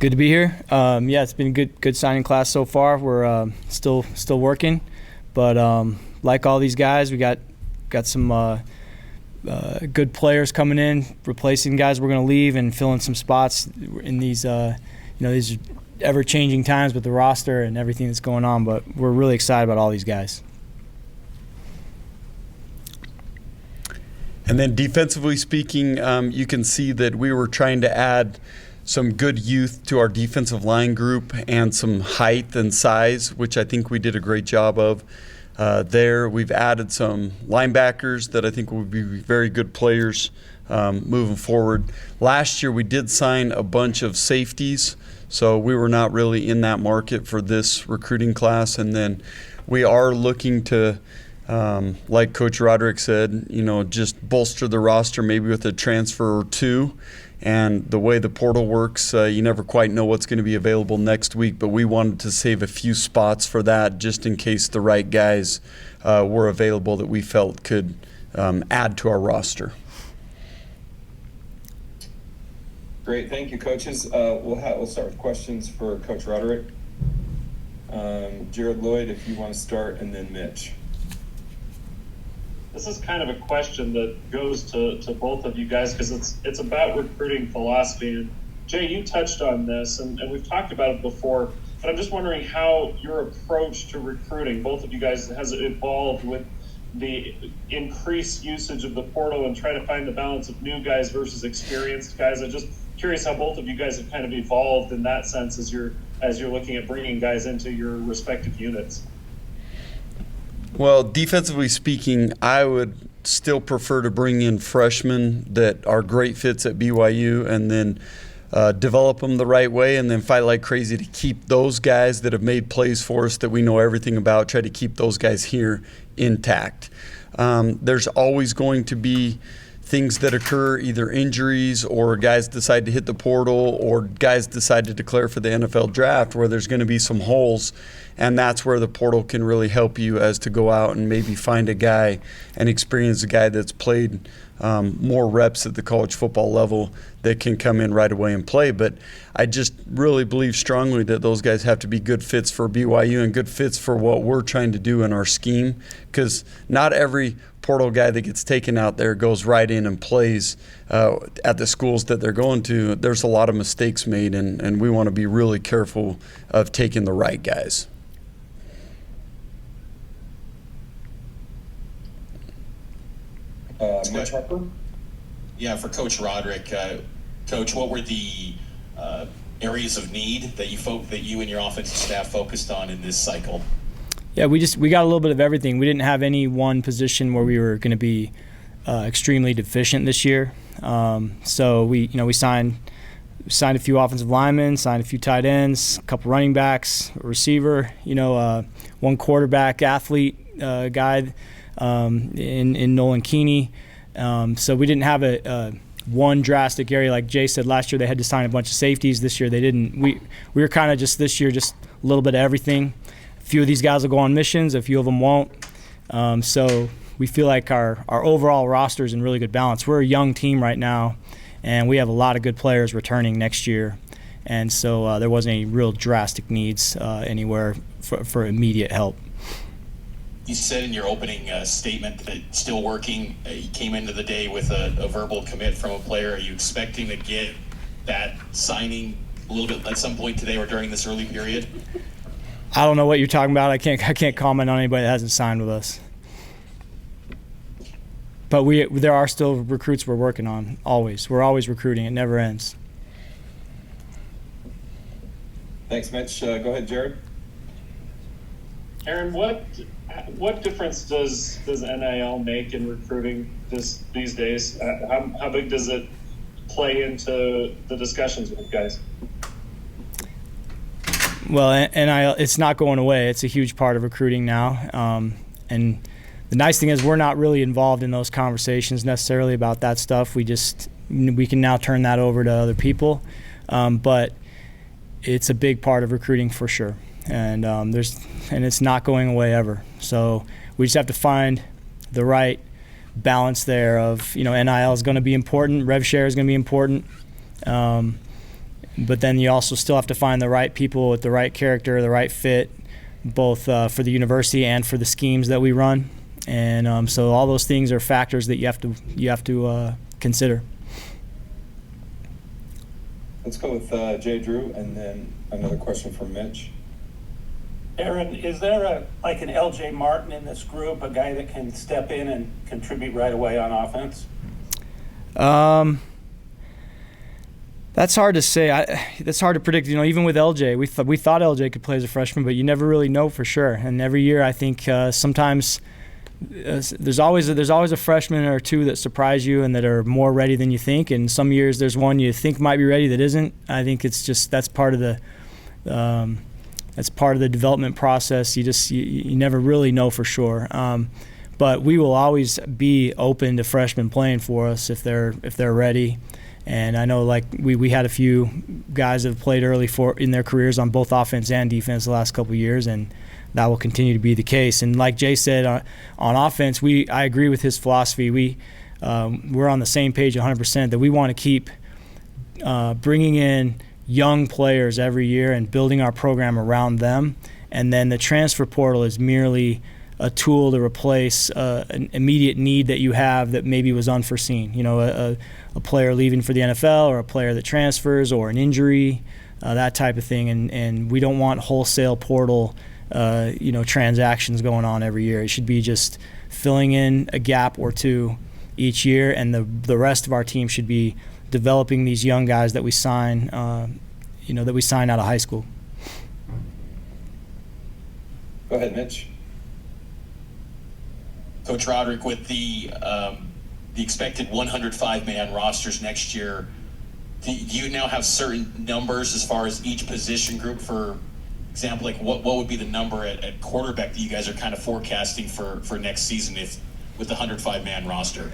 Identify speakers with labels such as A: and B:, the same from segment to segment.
A: Good to be here. Yeah, it's been a good signing class so far. We're still working, but like all these guys, we got some good players coming in, replacing guys we're going to leave, and filling some spots in these these ever-changing times with the roster and everything that's going on. But we're really excited about all these guys.
B: And then defensively speaking, you can see that we were trying to add some good youth to our defensive line group and some height and size, which I think we did a great job of there. We've added some linebackers that I think will be very good players moving forward. Last year we did sign a bunch of safeties, so we were not really in that market for this recruiting class. And then we are looking to, like Coach Roderick said, just bolster the roster maybe with a transfer or two. And the way the portal works, you never quite know what's going to be available next week, but we wanted to save a few spots for that just in case the right guys were available that we felt could add to our roster.
C: Great, thank you, coaches. We'll start with questions for Coach Roderick. Jared Lloyd, if you want to start, and then Mitch.
D: This is kind of a question that goes to both of you guys because it's about recruiting philosophy. And Jay, you touched on this, and we've talked about it before, but I'm just wondering how your approach to recruiting, both of you guys, has evolved with the increased usage of the portal and trying to find the balance of new guys versus experienced guys. I'm just curious how both of you guys have kind of evolved in that sense as you're looking at bringing guys into your respective units.
B: Well, defensively speaking, I would still prefer to bring in freshmen that are great fits at BYU and then develop them the right way and then fight like crazy to keep those guys that have made plays for us that we know everything about, try to keep those guys here intact. There's always going to be things that occur, either injuries or guys decide to hit the portal or guys decide to declare for the NFL draft where there's going to be some holes. And that's where the portal can really help you as to go out and maybe find a guy and experience a guy that's played more reps at the college football level that can come in right away and play. But I just really believe strongly that those guys have to be good fits for BYU and good fits for what we're trying to do in our scheme, because not every portal guy that gets taken out there goes right in and plays at the schools that they're going to. There's a lot of mistakes made, and we want to be really careful of taking the right guys.
C: Mitch Harper?
E: Yeah, for Coach Roderick. Coach, what were the areas of need that you and your offensive staff focused on in this cycle?
A: Yeah, we got a little bit of everything. We didn't have any one position where we were going to be extremely deficient this year. So we signed a few offensive linemen, signed a few tight ends, a couple running backs, a receiver, one quarterback athlete guy in Nolan Keeney. So we didn't have a one drastic area. Like Jay said, last year they had to sign a bunch of safeties. This year they didn't. We were kind of just this year just a little bit of everything. A few of these guys will go on missions, a few of them won't. So we feel like our overall roster is in really good balance. We're a young team right now, and we have a lot of good players returning next year. And so there wasn't any real drastic needs anywhere for immediate help.
E: You said in your opening statement that it's still working. You came into the day with a verbal commit from a player. Are you expecting to get that signing a little bit at some point today or during this early period?
A: I don't know what you're talking about. I can't comment on anybody that hasn't signed with us. But there are still recruits we're working on, always. We're always recruiting. It never ends.
C: Thanks, Mitch. Go ahead, Jared.
D: Aaron, what difference does NIL make in recruiting these days? How big does it play into the discussions with guys?
A: Well, NIL, it's not going away. It's a huge part of recruiting now. And the nice thing is we're not really involved in those conversations necessarily about that stuff. We can now turn that over to other people. But it's a big part of recruiting for sure. And it's not going away ever. So we just have to find the right balance there of, NIL is going to be important, rev share is going to be important. But then you also still have to find the right people with the right character, the right fit, both for the university and for the schemes that we run. And so all those things are factors that you have to consider.
C: Let's go with Jay Drew, and then another question from Mitch.
F: Aaron, is there an L.J. Martin in this group, a guy that can step in and contribute right away on offense?
A: That's hard to say. That's hard to predict. Even with LJ, we thought LJ could play as a freshman, but you never really know for sure. And every year, I think sometimes there's always a freshman or two that surprise you and that are more ready than you think. And some years there's one you think might be ready that isn't. I think it's just that's part of the development process. You never really know for sure. But we will always be open to freshmen playing for us if they're ready. And I know we had a few guys that have played early in their careers on both offense and defense the last couple of years, and that will continue to be the case. And like Jay said, on offense, I agree with his philosophy. We're on the same page 100% that we want to keep bringing in young players every year and building our program around them. And then the transfer portal is merely a tool to replace an immediate need that you have that maybe was unforeseen. A player leaving for the NFL or a player that transfers or an injury, that type of thing. And we don't want wholesale portal transactions going on every year. It should be just filling in a gap or two each year, and the rest of our team should be developing these young guys that we sign out of high school.
C: Go ahead, Mitch.
E: Coach Roderick, with the expected 105-man rosters next year, do you now have certain numbers as far as each position group? For example, what would be the number at quarterback that you guys are kind of forecasting for next season with the 105-man roster?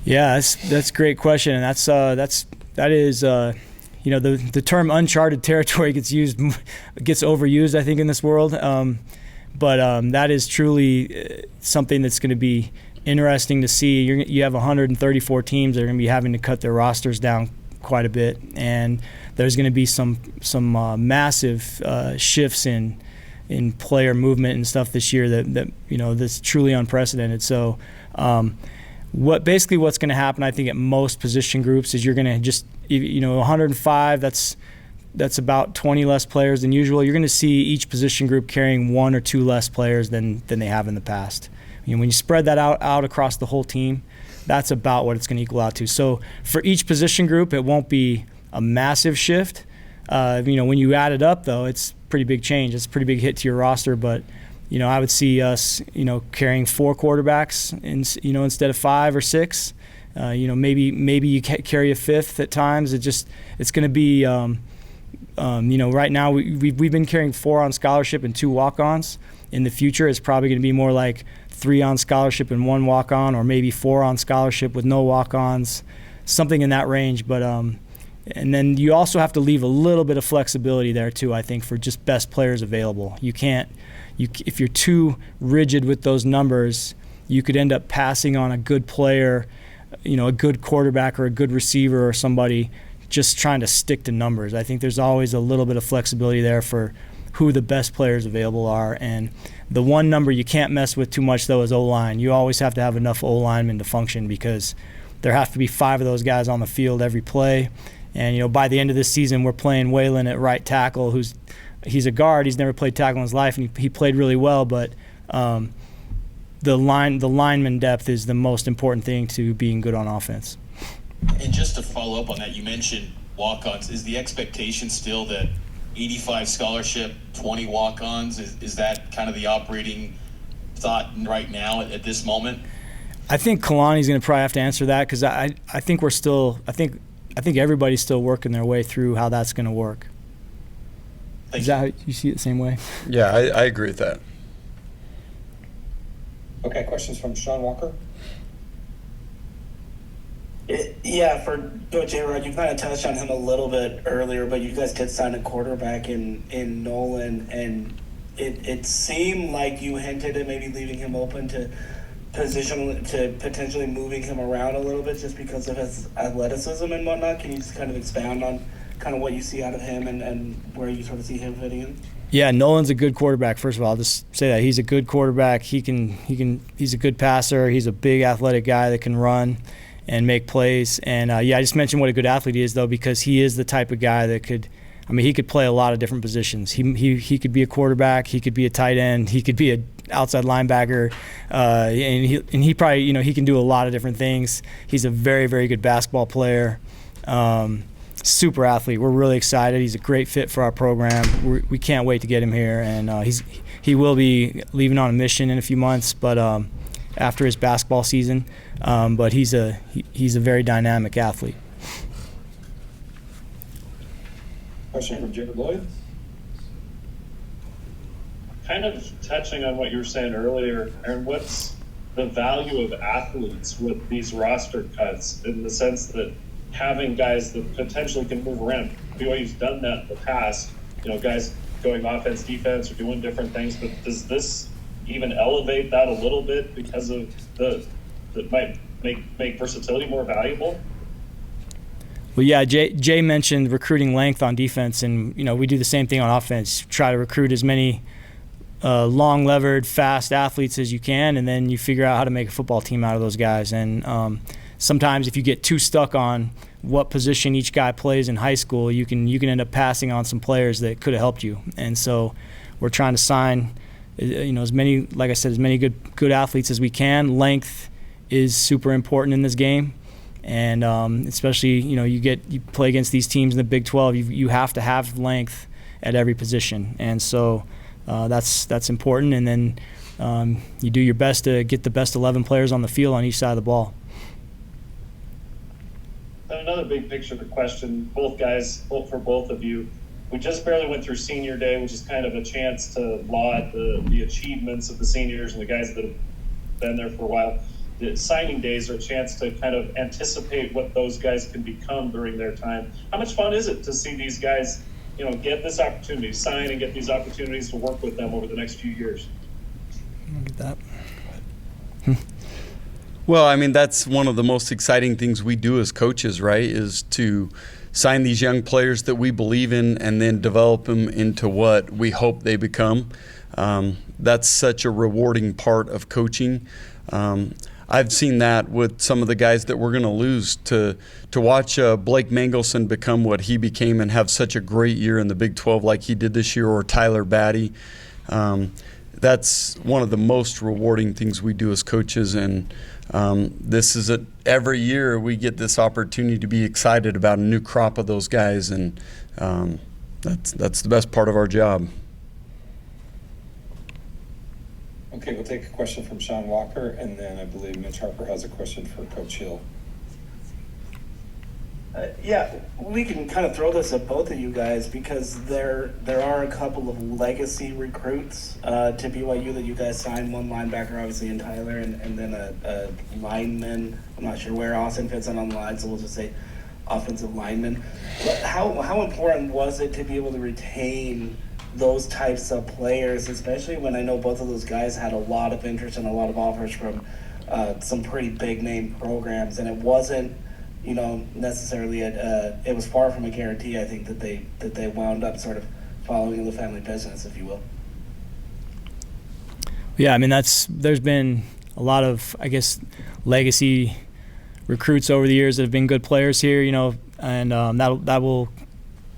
A: Yeah, that's a great question, and that is the term uncharted territory gets overused, I think, in this world. But that is truly something that's going to be interesting to see. You have 134 teams that are going to be having to cut their rosters down quite a bit, and there's going to be some massive shifts in player movement and stuff this year that's truly unprecedented. So what's going to happen, I think, at most position groups is you're going to just 105. That's about 20 less players than usual. You're going to see each position group carrying one or two less players than they have in the past. When you spread that out across the whole team, that's about what it's going to equal out to. So for each position group, it won't be a massive shift. When you add it up, though, it's a pretty big change. It's a pretty big hit to your roster. But I would see us carrying 4 quarterbacks instead of 5 or 6. Maybe you carry a 5th at times. It's going to be. Right now we've been carrying 4 on scholarship and 2 walk-ons. In the future, it's probably going to be more like 3 on scholarship and 1 walk-on, or maybe 4 on scholarship with no walk-ons, something in that range. But and then you also have to leave a little bit of flexibility there too, I think, for just best players available. If you're too rigid with those numbers, you could end up passing on a good player, a good quarterback or a good receiver or somebody, just trying to stick to numbers. I think there's always a little bit of flexibility there for who the best players available are. And the one number you can't mess with too much, though, is O-line. You always have to have enough O-linemen to function, because there have to be 5 of those guys on the field every play. And, by the end of this season, we're playing Waylon at right tackle, he's a guard. He's never played tackle in his life, and he played really well. But the lineman depth is the most important thing to being good on offense.
E: And just to follow up on that, you mentioned walk-ons. Is the expectation still that 85 scholarship, 20 walk-ons? Is that kind of the operating thought right now at this moment? I
A: think Kalani's going to probably have to answer that, because I think we're still – I think everybody's still working their way through how that's going to work. Is that how you see it the same way?
B: Yeah, I agree with that.
C: Okay, questions from Sean Walker?
F: Yeah, for Coach Aaron, you kind of touched on him a little bit earlier, but you guys did sign a quarterback in Nolan, and it seemed like you hinted at maybe leaving him open to potentially moving him around a little bit just because of his athleticism and whatnot. Can you just kind of expound kind of what you see out of him and where you sort of see him fitting in?
A: Yeah, Nolan's a good quarterback. First of all, I'll just say that he's a good quarterback. He's a good passer. He's a big athletic guy that can run and make plays. And I just mentioned what a good athlete he is, though, because he is the type of guy that he could play a lot of different positions. He could be a quarterback. He could be a tight end. He could be an outside linebacker. And he probably, he can do a lot of different things. He's a very, very good basketball player. Super athlete. We're really excited. He's a great fit for our program. We can't wait to get him here. And he will be leaving on a mission in a few months, but after his basketball season. But he's a very dynamic athlete.
C: Question from Jared Lloyd.
D: Kind of touching on what you were saying earlier, Aaron, what's the value of athletes with these roster cuts in the sense that having guys that potentially can move around? BYU's done that in the past, guys going offense, defense, or doing different things, but does this even elevate that a little bit because of that might make versatility more valuable?
A: Well, yeah, Jay mentioned recruiting length on defense, and we do the same thing on offense. Try to recruit as many long-levered, fast athletes as you can, and then you figure out how to make a football team out of those guys. And sometimes if you get too stuck on what position each guy plays in high school, you can end up passing on some players that could have helped you. And so we're trying to sign as many, like I said, as many good athletes as we can. Length is super important in this game. And especially, you play against these teams in the Big 12, you have to have length at every position. And so that's important. And then you do your best to get the best 11 players on the field on each side of the ball.
D: Another big picture question, both for both of you. We just barely went through senior day, which is kind of a chance to laud the achievements of the seniors and the guys that have been there for a while. The signing days are a chance to kind of anticipate what those guys can become during their time. How much fun is it to see these guys, get this opportunity, sign and get these opportunities to work with them over the next few years?
A: Look at that.
B: Well, that's one of the most exciting things we do as coaches, right, is to sign these young players that we believe in and then develop them into what we hope they become. That's such a rewarding part of coaching. I've seen that with some of the guys that we're going to lose. To watch Blake Mangelson become what he became and have such a great year in the Big 12 like he did this year, or Tyler Batty. That's one of the most rewarding things we do as coaches, and this is every year we get this opportunity to be excited about a new crop of those guys, and that's the best part of our job.
C: Okay, we'll take a question from Sean Walker, and then I believe Mitch Harper has a question for Coach Hill.
F: Yeah, we can kind of throw this at both of you guys because there are a couple of legacy recruits to BYU that you guys signed. One linebacker, obviously, in Tyler, and then a lineman. I'm not sure where Austin fits on the line, so we'll just say offensive lineman. How important was it to be able to retain those types of players, especially when I know both of those guys had a lot of interest and a lot of offers from some pretty big name programs, and it wasn't necessarily it was far from a guarantee. I think that they wound up sort of following in the family business, if you will.
A: Yeah, there's been a lot of, I guess, legacy recruits over the years that have been good players here, and that will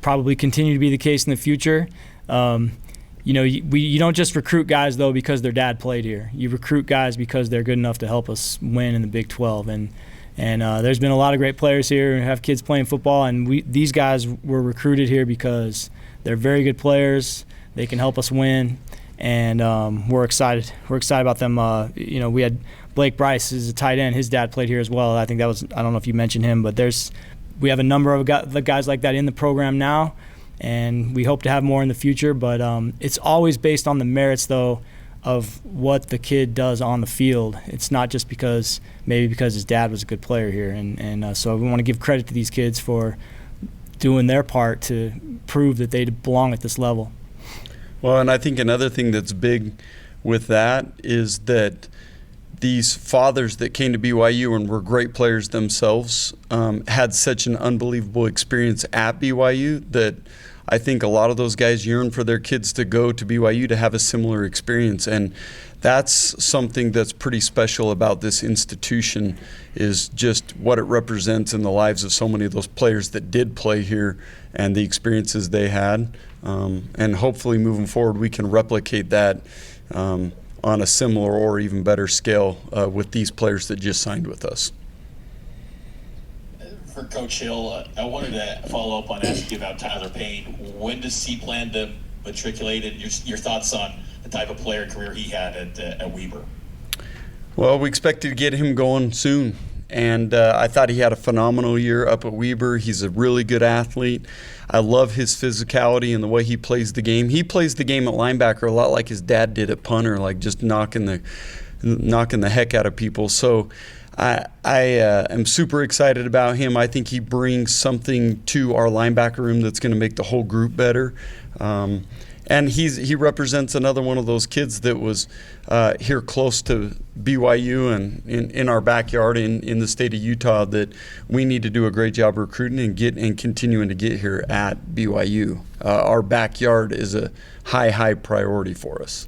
A: probably continue to be the case in the future. You don't just recruit guys though because their dad played here. You recruit guys because they're good enough to help us win in the Big 12, and there's been a lot of great players here who have kids playing football, and these guys were recruited here because they're very good players. They can help us win, and we're excited. We're excited about them. We had Blake Bryce is a tight end. His dad played here as well. I think I don't know if you mentioned him, but we have a number of guys like that in the program now, and we hope to have more in the future. But it's always based on the merits, though, of what the kid does on the field. It's not just because his dad was a good player here. And so we want to give credit to these kids for doing their part to prove that they belong at this level.
B: Well, and I think another thing that's big with that is that these fathers that came to BYU and were great players themselves had such an unbelievable experience at BYU that I think a lot of those guys yearn for their kids to go to BYU to have a similar experience. And that's something that's pretty special about this institution, is just what it represents in the lives of so many of those players that did play here and the experiences they had. And hopefully moving forward, we can replicate that on a similar or even better scale with these players that just signed with us.
E: For Coach Hill, I wanted to follow up on asking you about Tyler Payne. When does he plan to matriculate, and your thoughts on the type of player career he had at Weber?
B: Well, we expected to get him going soon, and I thought he had a phenomenal year up at Weber. He's a really good athlete. I love his physicality and the way he plays the game. He plays the game at linebacker a lot like his dad did at punter, like just knocking the heck out of people. So I am super excited about him. I think he brings something to our linebacker room that's going to make the whole group better. And he represents another one of those kids that was here close to BYU and in our backyard in the state of Utah that we need to do a great job recruiting and continuing to get here at BYU. Our backyard is a high priority for us.